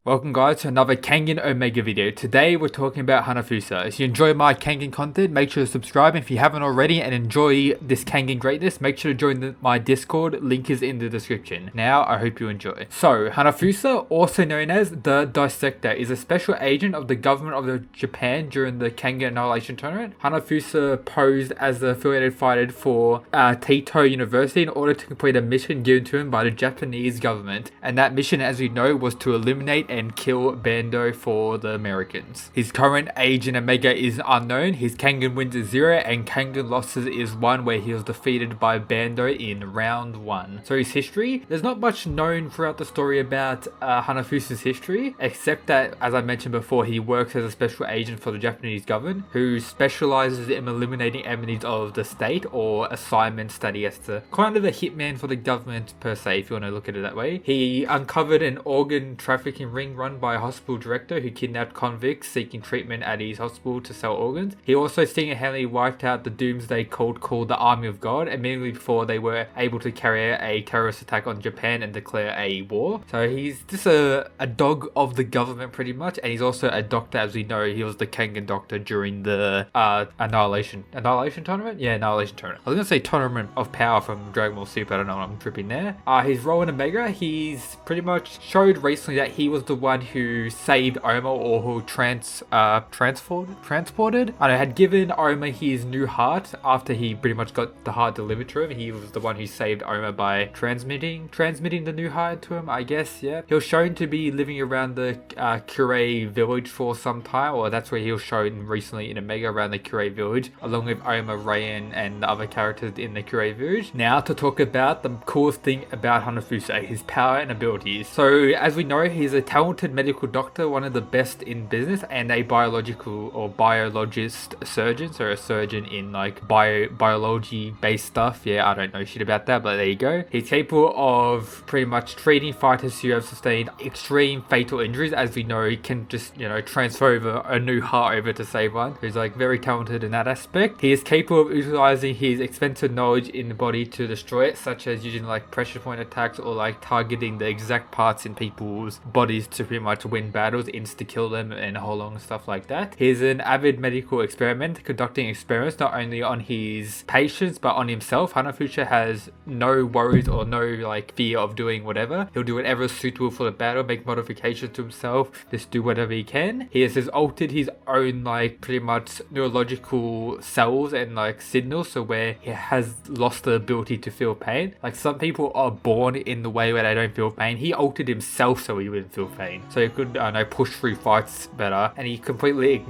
Welcome guys to another Kengan Omega video. Today we're talking about Hanafusa. If you enjoy my Kengan content, make sure to subscribe. If you haven't already and enjoy this Kengan greatness, make sure to join my Discord. Link is in the description. Now I hope you enjoy. So Hanafusa, also known as the Dissector, is a special agent of the government of Japan during the Kengan Annihilation Tournament. Hanafusa posed as the affiliated fighter for Taito University in order to complete a mission given to him by the Japanese government. And that mission, as we know, was to eliminate and kill Bando for the Americans. His current age in Omega is unknown. His Kengan wins is 0 and Kengan losses is 1, where he was defeated by Bando in round 1. So his history, there's not much known throughout the story about Hanafusa's history, except that, as I mentioned before, he works as a special agent for the Japanese government who specializes in eliminating enemies of the state, or assignments that he has to, kind of a hitman for the government per se, if you want to look at it that way. He uncovered an organ trafficking ring run by a hospital director who kidnapped convicts seeking treatment at his hospital to sell organs. He also single-handedly wiped out the doomsday cult called the Army of God immediately before they were able to carry out a terrorist attack on Japan and declare a war. So he's just a dog of the government pretty much, and he's also a doctor. As we know, he was the Kengan doctor during the Annihilation Tournament? Yeah, Annihilation Tournament. I was going to say Tournament of Power from Dragon Ball Super, I don't know what I'm tripping there. His role in Omega, he's pretty much showed recently that he was the one who saved Oma, or who transported, I don't know, had given Oma his new heart after he pretty much got the heart delivered to him. He was the one who saved Oma by transmitting the new heart to him, I guess. Yeah, he was shown to be living around the Kure village for some time, or that's where he was shown recently in Omega, around the Kure village, along with Oma, Rayan, and the other characters in the Kure village. Now to talk about the coolest thing about Hanafusa, his power and abilities. So as we know, he's a talented medical doctor, one of the best in business, and a biological or biologist surgeon, so a surgeon in like biology based stuff. Yeah, I don't know shit about that, but there you go. He's capable of pretty much treating fighters who have sustained extreme fatal injuries. As we know, he can just, you know, transfer over a new heart over to save one. He's like very talented in that aspect. He is capable of utilizing his extensive knowledge in the body to destroy it, such as using like pressure point attacks, or like targeting the exact parts in people's bodies to pretty much win battles, insta-kill them, and a whole lot of stuff like that. He's an avid medical experimenter, conducting experiments not only on his patients but on himself. Hanafusa has no worries or no like fear of doing whatever. He'll do whatever is suitable for the battle, make modifications to himself, just do whatever he can. He has altered his own like pretty much neurological cells and like signals, so where he has lost the ability to feel pain. Like some people are born in the way where they don't feel pain. He altered himself so he wouldn't feel pain, so he could push through fights better, and he completely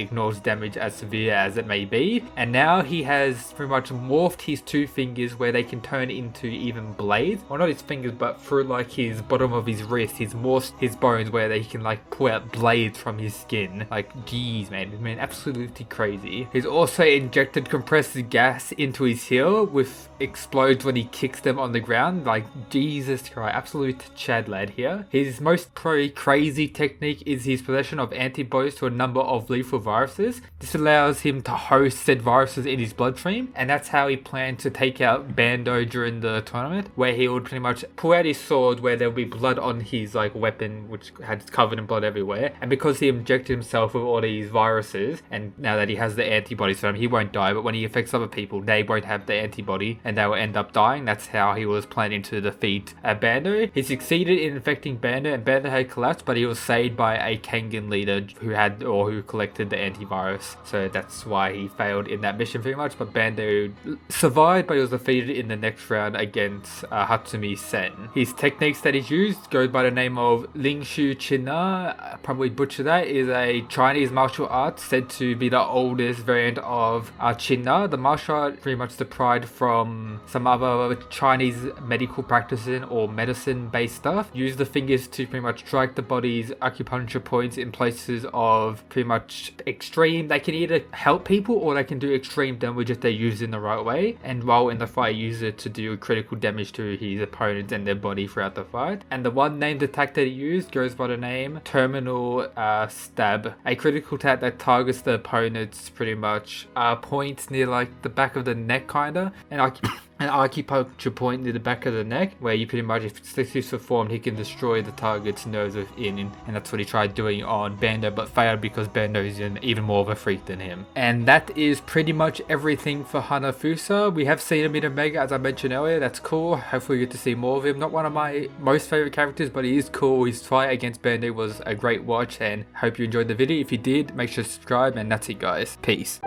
ignores damage as severe as it may be. And now he has pretty much morphed his two fingers where they can turn into even blades. Well, not his fingers, but through like his bottom of his wrist, he's morphed his bones where they can like pull out blades from his skin. Like, geez, man, absolutely crazy. He's also injected compressed gas into his heel, which explodes when he kicks them on the ground. Like, Jesus Christ, absolute Chad lad here. His most crazy technique is his possession of antibodies to a number of lethal viruses. This allows him to host said viruses in his bloodstream, and that's how he planned to take out Bando during the tournament, where he would pretty much pull out his sword where there would be blood on his like weapon, which had covered in blood everywhere. And because he injected himself with all these viruses, and now that he has the antibodies for him, he won't die, but when he affects other people, they won't have the antibody and they will end up dying. That's how he was planning to defeat Bando. He succeeded in infecting Bando, and Bando had collapsed, but he was saved by a Kengan leader who collected the antivirus. So that's why he failed in that mission pretty much. But Bando survived, but he was defeated in the next round against Hatsumi Sen. His techniques that he's used goes by the name of Ling Shu China. Probably butcher that. Is a Chinese martial art said to be the oldest variant of China. The martial art pretty much derived from some other Chinese medical practices or medicine based stuff. Use the fingers to pretty much strike the body's acupuncture points in places of pretty much extreme. They can either help people or they can do extreme damage if they use it in the right way. And while in the fight, use it to do critical damage to his opponents and their body throughout the fight. And the one named attack that he used goes by the name Terminal Stab. A critical attack that targets the opponent's pretty much points near like the back of the neck kinda. And an acupuncture point near the back of the neck, where you pretty much, if it's is performed, he can destroy the target's nose within, and that's what he tried doing on Bando, but failed because Bando is even more of a freak than him. And that is pretty much everything for Hanafusa. We have seen him in Omega, as I mentioned earlier. That's cool. Hopefully we get to see more of him. Not one of my most favorite characters, but he is cool. His fight against Bando was a great watch, and hope you enjoyed the video. If you did, make sure to subscribe, and that's it, guys. Peace.